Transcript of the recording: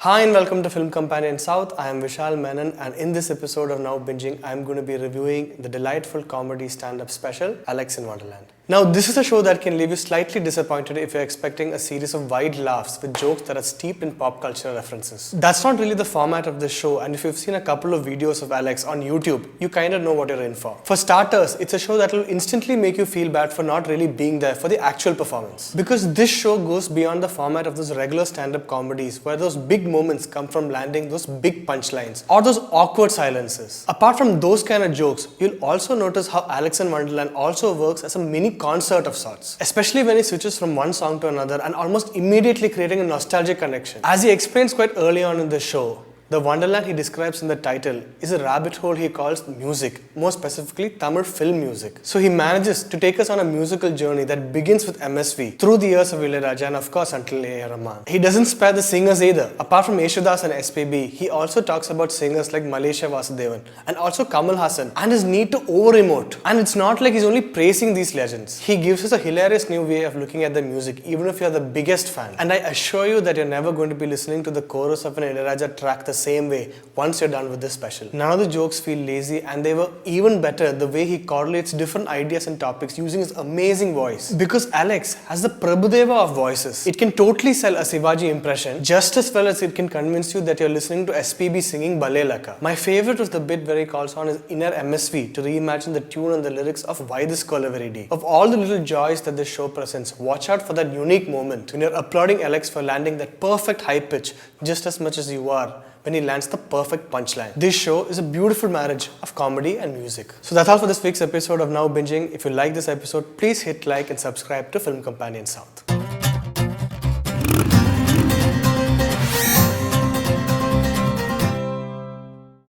Hi and welcome to Film Companion South. I am Vishal Menon, and in this episode of Now Bingeing, I am going to be reviewing the delightful comedy stand-up special, Alex in Wonderland. Now, this is a show that can leave you slightly disappointed if you're expecting a series of wide laughs with jokes that are steeped in pop culture references. That's not really the format of this show, and if you've seen a couple of videos of Alex on YouTube, you kind of know what you're in for. For starters, it's a show that will instantly make you feel bad for not really being there for the actual performance. Because this show goes beyond the format of those regular stand-up comedies where those big moments come from landing those big punchlines or those awkward silences. Apart from those kind of jokes, you'll also notice how Alex in Wonderland also works as a mini concert of sorts, especially when he switches from one song to another and almost immediately creating a nostalgic connection. As he explains quite early on in the show, the Wonderland he describes in the title is a rabbit hole he calls music, more specifically Tamil film music. So he manages to take us on a musical journey that begins with MSV, through the years of Ilayaraja and of course until A.R. Rahman. He doesn't spare the singers either. Apart from Yeshudas and SPB, he also talks about singers like Malaysia Vasudevan and also Kamal Hassan and his need to over-emote. And it's not like he's only praising these legends. He gives us a hilarious new way of looking at the music even if you're the biggest fan. And I assure you that you're never going to be listening to the chorus of an Ilayaraja track the same way once you're done with this special. None of the jokes feel lazy, and they were even better the way he correlates different ideas and topics using his amazing voice. Because Alex has the Prabhudeva of voices. It can totally sell a Shivaji impression just as well as it can convince you that you're listening to SPB singing Bale Laka. My favorite was the bit where he calls on his inner MSV to reimagine the tune and the lyrics of Why This Kolaveri. Of all the little joys that this show presents, watch out for that unique moment when you're applauding Alex for landing that perfect high pitch just as much as you are when he lands the perfect punchline. This show is a beautiful marriage of comedy and music. So that's all for this week's episode of Now Binging. If you like this episode, please hit like and subscribe to Film Companion South.